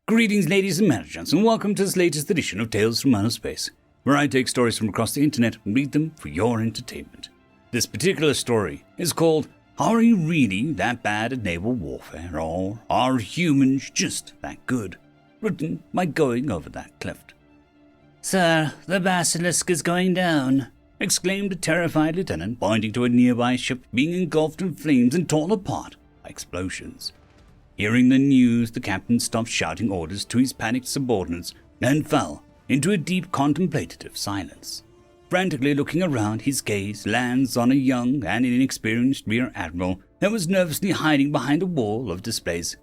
Greetings, ladies and gents, and welcome to this latest edition of Tales from Outer Space, where I take stories from across the internet and read them for your entertainment. This particular story is called Are You Really That Bad at Naval Warfare, or Are Humans Just That Good? Written by Going Over That Cliff. Sir, the basilisk is going down, exclaimed a terrified lieutenant, pointing to a nearby ship being engulfed in flames and torn apart by explosions. Hearing the news, the captain stopped shouting orders to his panicked subordinates and fell into a deep contemplative silence. Frantically looking around, his gaze lands on a young and inexperienced rear admiral that was nervously hiding behind a wall of displays.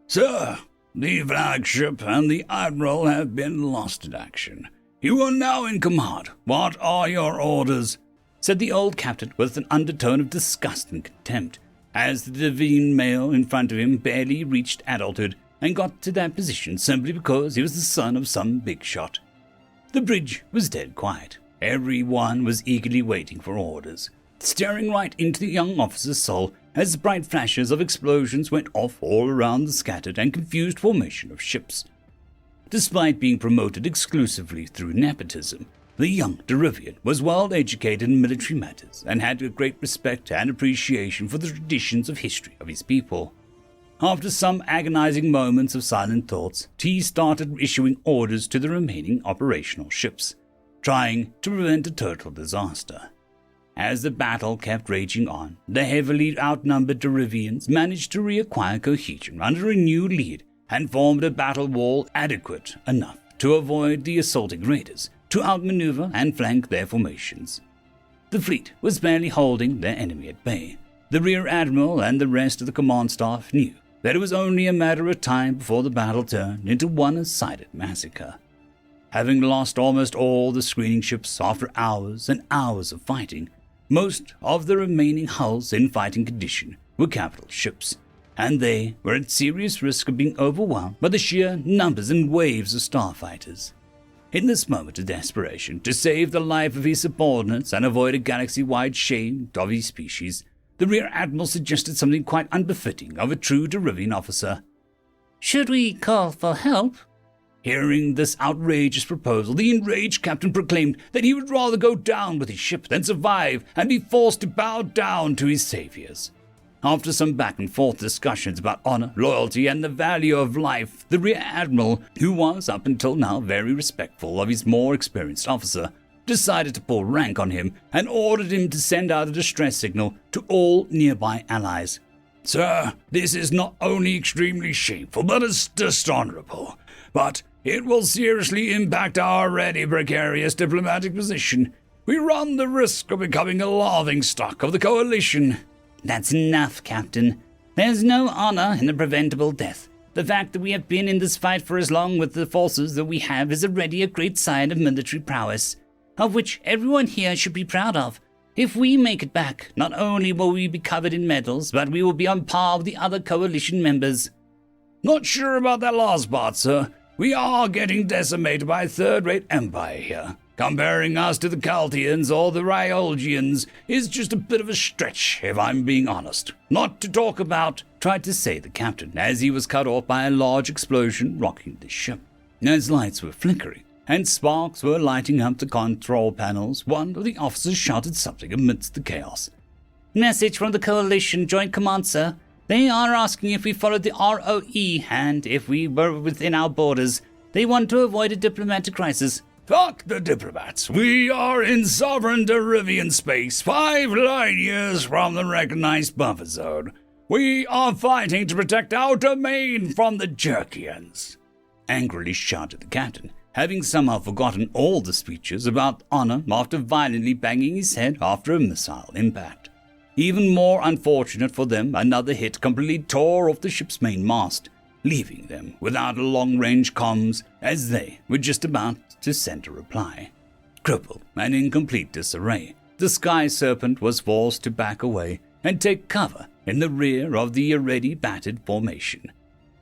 "Sir, the flagship and the admiral have been lost in action. You are now in command. What are your orders?" said the old captain with an undertone of disgust and contempt, as the divine male in front of him barely reached adulthood and got to that position simply because he was the son of some big shot. The bridge was dead quiet. Everyone was eagerly waiting for orders, staring right into the young officer's soul as bright flashes of explosions went off all around the scattered and confused formation of ships. Despite being promoted exclusively through nepotism, the young Derivian was well educated in military matters and had a great respect and appreciation for the traditions of history of his people. After some agonizing moments of silent thoughts, T started issuing orders to the remaining operational ships, trying to prevent a total disaster. As the battle kept raging on, the heavily outnumbered Derivians managed to reacquire cohesion under a new lead and formed a battle wall adequate enough to avoid the assaulting raiders, to outmaneuver and flank their formations. The fleet was barely holding their enemy at bay. The rear admiral and the rest of the command staff knew that it was only a matter of time before the battle turned into one-sided massacre. Having lost almost all the screening ships after hours and hours of fighting, most of the remaining hulls in fighting condition were capital ships, and they were at serious risk of being overwhelmed by the sheer numbers and waves of starfighters. In this moment of desperation, to save the life of his subordinates and avoid a galaxy-wide shame of his species, the rear admiral suggested something quite unbefitting of a true Derivian officer. "Should we call for help?" Hearing this outrageous proposal, the enraged captain proclaimed that he would rather go down with his ship than survive and be forced to bow down to his saviors. After some back-and-forth discussions about honor, loyalty, and the value of life, the rear admiral, who was up until now very respectful of his more experienced officer, decided to pull rank on him and ordered him to send out a distress signal to all nearby allies. "Sir, this is not only extremely shameful, but it's dishonorable. But it will seriously impact our already precarious diplomatic position. We run the risk of becoming a laughingstock of the coalition." "That's enough, Captain. There's no honor in the preventable death. The fact that we have been in this fight for as long with the forces that we have is already a great sign of military prowess, of which everyone here should be proud of. If we make it back, not only will we be covered in medals, but we will be on par with the other coalition members." "Not sure about that last part, sir. We are getting decimated by a third-rate empire here. Comparing us to the Chaldeans or the Ryolgians is just a bit of a stretch, if I'm being honest. Not to talk about," tried to say the captain, as he was cut off by a large explosion rocking the ship. As lights were flickering and sparks were lighting up the control panels, one of the officers shouted something amidst the chaos. "Message from the Coalition Joint Command, sir. They are asking if we followed the ROE and if we were within our borders. They want to avoid a diplomatic crisis." "Fuck the diplomats. We are in sovereign Derivian space, 5 light years from the recognized buffer zone. We are fighting to protect our domain from the Jerkians," angrily shouted the captain, having somehow forgotten all the speeches about honor after violently banging his head after a missile impact. Even more unfortunate for them, another hit completely tore off the ship's main mast, leaving them without a long-range comms as they were just about to send a reply. Crippled and in complete disarray, the Sky Serpent was forced to back away and take cover in the rear of the already battered formation.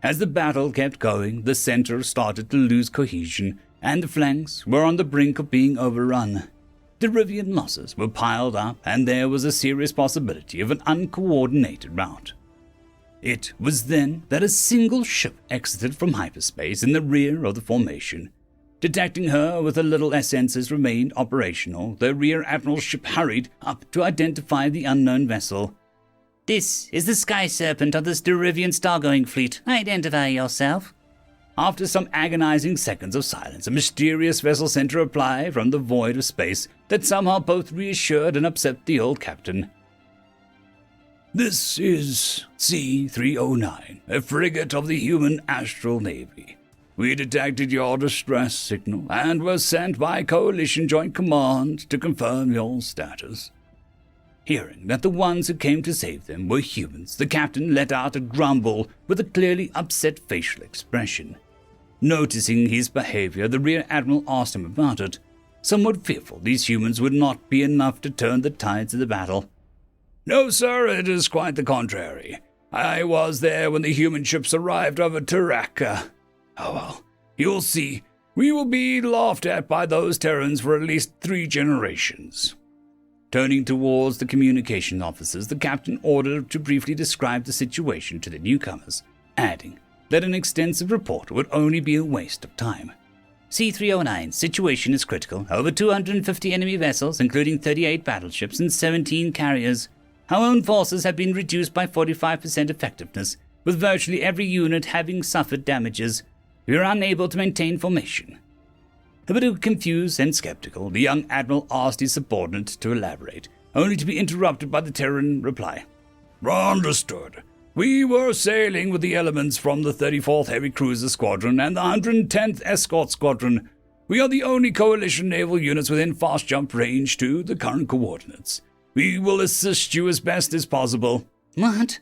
As the battle kept going, the center started to lose cohesion, and the flanks were on the brink of being overrun. Derivian losses were piled up, and there was a serious possibility of an uncoordinated rout. It was then that a single ship exited from hyperspace in the rear of the formation. Detecting her with her little sensors remained operational, the rear admiral's ship hurried up to identify the unknown vessel. This is the Sky Serpent of the Sturivian Stargoing Fleet. Identify yourself. After some agonizing seconds of silence, a mysterious vessel sent a reply from the void of space that somehow both reassured and upset the old captain. This is C-309, a frigate of the human astral navy. We detected your distress signal and were sent by Coalition Joint Command to confirm your status. Hearing that the ones who came to save them were humans, the captain let out a grumble with a clearly upset facial expression. Noticing his behavior, the rear admiral asked him about it. Somewhat fearful these humans would not be enough to turn the tides of the battle. No, sir, it is quite the contrary. I was there when the human ships arrived over Taraka. Oh well, you'll see. We will be laughed at by those Terrans for at least 3 generations. Turning towards the communication officers, the captain ordered to briefly describe the situation to the newcomers, adding that an extensive report would only be a waste of time. C-309, situation is critical. Over 250 enemy vessels, including 38 battleships and 17 carriers. Our own forces have been reduced by 45% effectiveness, with virtually every unit having suffered damages. We are unable to maintain formation. A bit confused and skeptical, the young admiral asked his subordinate to elaborate, only to be interrupted by the Terran reply. Understood. We were sailing with the elements from the 34th Heavy Cruiser Squadron and the 110th Escort Squadron. We are the only coalition naval units within fast jump range to the current coordinates. We will assist you as best as possible. What?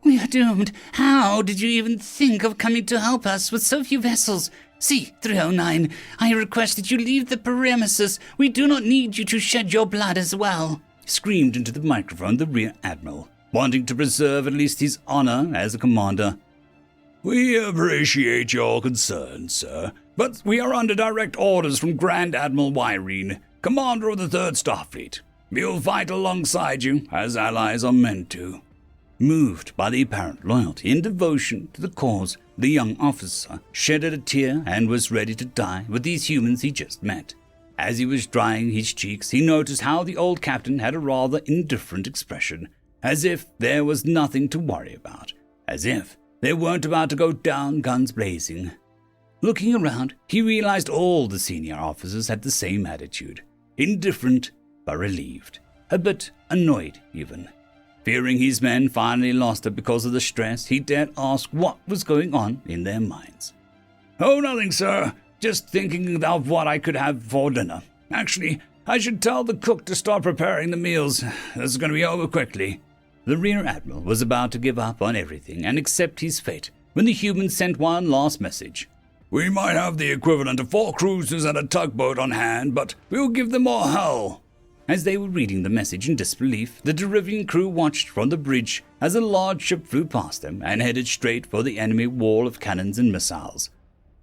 We are doomed. How did you even think of coming to help us with so few vessels? C-309, I request that you leave the premises. We do not need you to shed your blood as well, screamed into the microphone the rear admiral, wanting to preserve at least his honor as a commander. We appreciate your concern, sir, but we are under direct orders from Grand Admiral Wyrene, commander of the 3rd Starfleet. We'll fight alongside you, as allies are meant to. Moved by the apparent loyalty and devotion to the cause, the young officer shedded a tear and was ready to die with these humans he just met. As he was drying his cheeks, he noticed how the old captain had a rather indifferent expression, as if there was nothing to worry about, as if they weren't about to go down guns blazing. Looking around, he realized all the senior officers had the same attitude, indifferent but relieved, a bit annoyed even. Fearing his men finally lost it because of the stress, he dared ask what was going on in their minds. Oh, nothing, sir. Just thinking of what I could have for dinner. Actually, I should tell the cook to start preparing the meals. This is going to be over quickly. The rear admiral was about to give up on everything and accept his fate when the humans sent one last message. We might have the equivalent of 4 cruisers and a tugboat on hand, but we'll give them more hell. As they were reading the message in disbelief, the Derivian crew watched from the bridge as a large ship flew past them and headed straight for the enemy wall of cannons and missiles.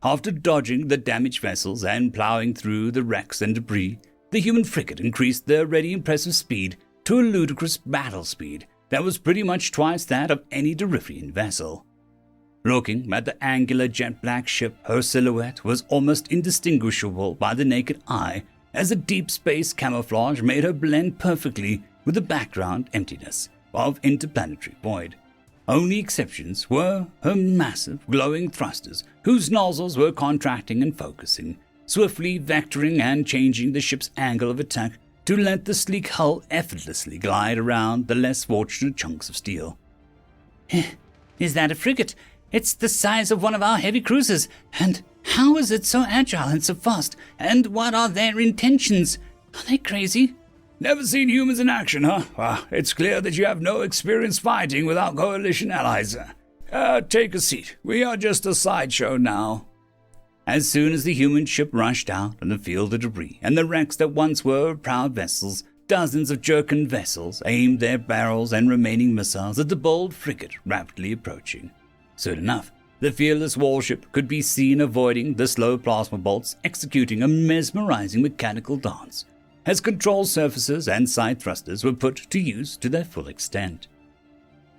After dodging the damaged vessels and plowing through the wrecks and debris, the human frigate increased their already impressive speed to a ludicrous battle speed that was pretty much twice that of any Derivian vessel. Looking at the angular jet-black ship, her silhouette was almost indistinguishable by the naked eye, as the deep space camouflage made her blend perfectly with the background emptiness of interplanetary void. Only exceptions were her massive, glowing thrusters, whose nozzles were contracting and focusing, swiftly vectoring and changing the ship's angle of attack to let the sleek hull effortlessly glide around the less fortunate chunks of steel. Is that a frigate? It's the size of one of our heavy cruisers, and how is it so agile and so fast? And what are their intentions? Are they crazy? Never seen humans in action, huh? Well, it's clear that you have no experience fighting without coalition allies. Take a seat. We are just a sideshow now. As soon as the human ship rushed out on the field of debris and the wrecks that once were proud vessels, dozens of Jerkin vessels aimed their barrels and remaining missiles at the bold frigate rapidly approaching. Soon enough, the fearless warship could be seen avoiding the slow plasma bolts, executing a mesmerizing mechanical dance, as control surfaces and side thrusters were put to use to their full extent.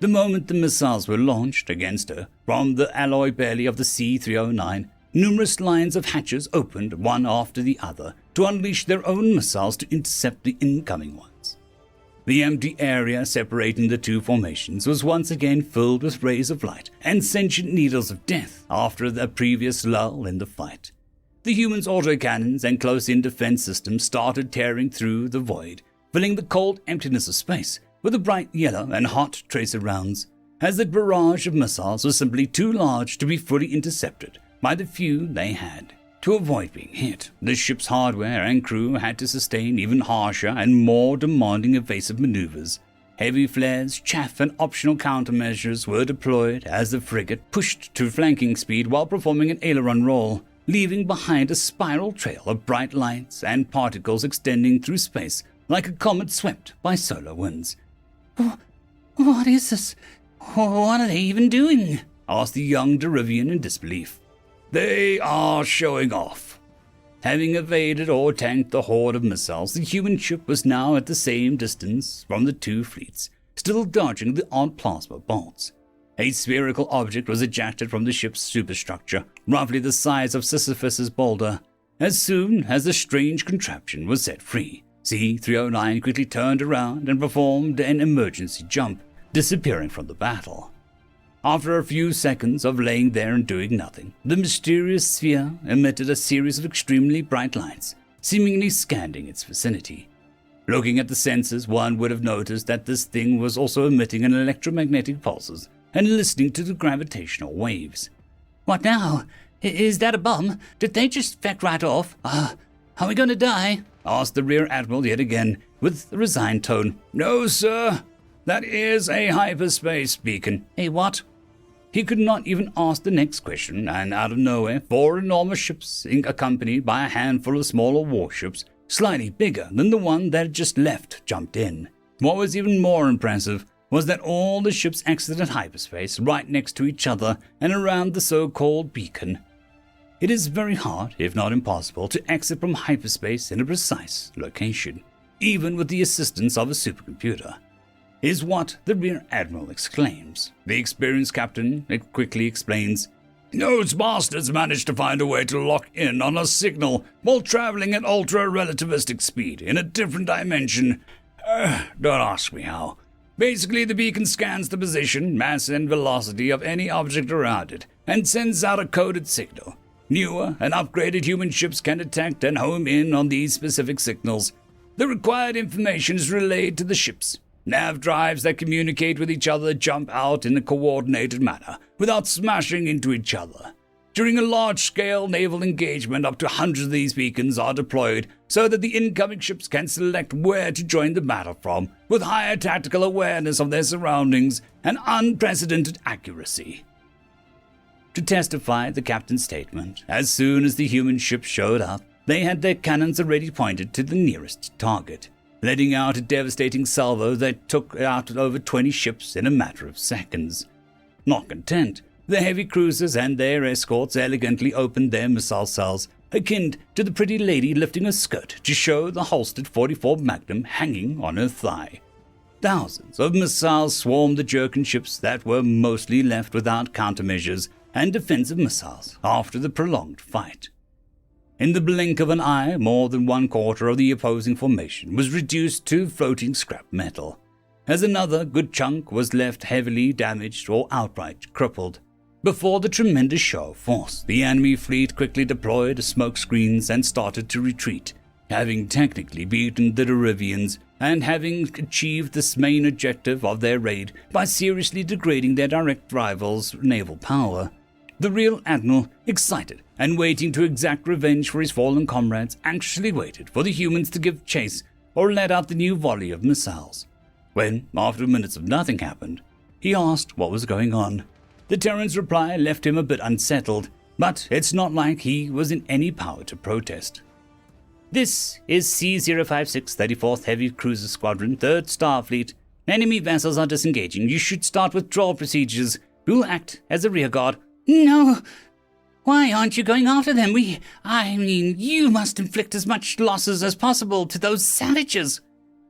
The moment the missiles were launched against her from the alloy belly of the C-309, numerous lines of hatches opened one after the other to unleash their own missiles to intercept the incoming ones. The empty area separating the two formations was once again filled with rays of light and sentient needles of death after the previous lull in the fight. The humans' autocannons and close-in defense systems started tearing through the void, filling the cold emptiness of space with a bright yellow and hot tracer rounds, as the barrage of missiles was simply too large to be fully intercepted by the few they had. To avoid being hit, the ship's hardware and crew had to sustain even harsher and more demanding evasive maneuvers. Heavy flares, chaff, and optional countermeasures were deployed as the frigate pushed to flanking speed while performing an aileron roll, leaving behind a spiral trail of bright lights and particles extending through space like a comet swept by solar winds. What is this? What are they even doing? Asked the young Derivian in disbelief. They are showing off. Having evaded or tanked the horde of missiles, the human ship was now at the same distance from the two fleets, still dodging the odd plasma bolts. A spherical object was ejected from the ship's superstructure, roughly the size of Sisyphus's boulder. As soon as the strange contraption was set free, C-309 quickly turned around and performed an emergency jump, disappearing from the battle. After a few seconds of laying there and doing nothing, the mysterious sphere emitted a series of extremely bright lights, seemingly scanning its vicinity. Looking at the sensors, one would have noticed that this thing was also emitting an electromagnetic pulses and listening to the gravitational waves. What now? Is that a bomb? Did they just feck right off? Are we going to die? Asked the Rear Admiral yet again, with a resigned tone. No, sir. That is a hyperspace beacon. A what? He could not even ask the next question, and out of nowhere, 4 enormous ships, accompanied by a handful of smaller warships, slightly bigger than the one that had just left, jumped in. What was even more impressive was that all the ships exited hyperspace right next to each other and around the so-called beacon. It is very hard, if not impossible, to exit from hyperspace in a precise location, even with the assistance of a supercomputer, is what the Rear Admiral exclaims. The experienced captain quickly explains, Those bastards managed to find a way to lock in on a signal while traveling at ultra-relativistic speed in a different dimension. Don't ask me how. Basically, the beacon scans the position, mass, and velocity of any object around it and sends out a coded signal. Newer and upgraded human ships can detect and home in on these specific signals. The required information is relayed to the ships. Nav drives that communicate with each other jump out in a coordinated manner without smashing into each other. During a large-scale naval engagement, up to 100 of these beacons are deployed so that the incoming ships can select where to join the battle from with higher tactical awareness of their surroundings and unprecedented accuracy. To testify the captain's statement, as soon as the human ship showed up, they had their cannons already pointed to the nearest target, letting out a devastating salvo that took out over 20 ships in a matter of seconds. Not content, the heavy cruisers and their escorts elegantly opened their missile cells, akin to the pretty lady lifting her skirt to show the holstered 44 Magnum hanging on her thigh. Thousands of missiles swarmed the Jerkin ships that were mostly left without countermeasures and defensive missiles after the prolonged fight. In the blink of an eye, more than 1/4 of the opposing formation was reduced to floating scrap metal, as another good chunk was left heavily damaged or outright crippled. Before the tremendous show of force, the enemy fleet quickly deployed smoke screens and started to retreat, having technically beaten the Derivians and having achieved this main objective of their raid by seriously degrading their direct rivals' naval power. The Rear Admiral, excited and waiting to exact revenge for his fallen comrades, anxiously waited for the humans to give chase or let out the new volley of missiles. When, after minutes of nothing happened, he asked what was going on. The Terran's reply left him a bit unsettled, but it's not like he was in any power to protest. This is C-056 34th Heavy Cruiser Squadron, 3rd Starfleet. Enemy vessels are disengaging. You should start withdrawal procedures. We'll act as a rearguard. No! Why aren't you going after them? You must inflict as much losses as possible to those savages.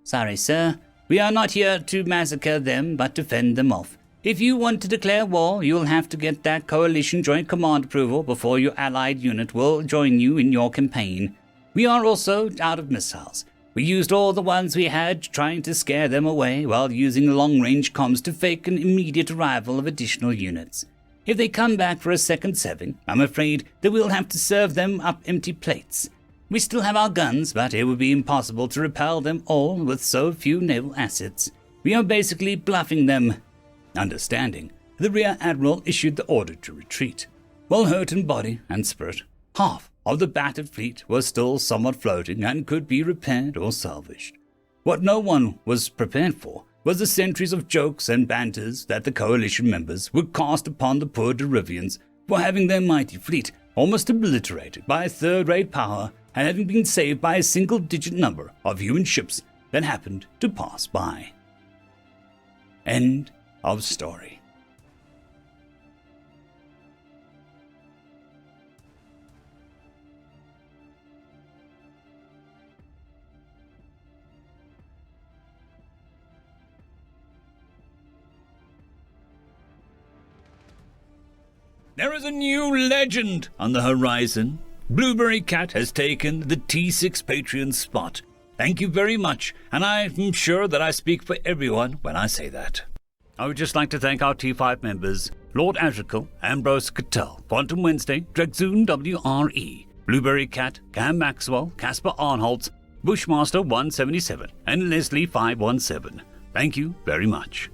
Sorry, sir. We are not here to massacre them, but to fend them off. If you want to declare war, you'll have to get that Coalition Joint Command approval before your allied unit will join you in your campaign. We are also out of missiles. We used all the ones we had, trying to scare them away while using long-range comms to fake an immediate arrival of additional units. If they come back for a second seving, I'm afraid that we'll have to serve them up empty plates. We still have our guns, but it would be impossible to repel them all with so few naval assets. We are basically bluffing them." Understanding, the Rear Admiral issued the order to retreat. While hurt in body and spirit, half of the battered fleet was still somewhat floating and could be repaired or salvaged. What no one was prepared for was the centuries of jokes and banters that the Coalition members would cast upon the poor Derivians for having their mighty fleet almost obliterated by a third-rate power and having been saved by a single-digit number of human ships that happened to pass by. End of story. There is a new legend on the horizon. Blueberry Cat has taken the T6 Patreon spot. Thank you very much, and I'm sure that I speak for everyone when I say that. I would just like to thank our T5 members, Lord Azrical, Ambrose Cattell, Quantum Wednesday, Dragzoon WRE, Blueberry Cat, Cam Maxwell, Casper Arnholtz, Bushmaster 177, and Leslie 517. Thank you very much.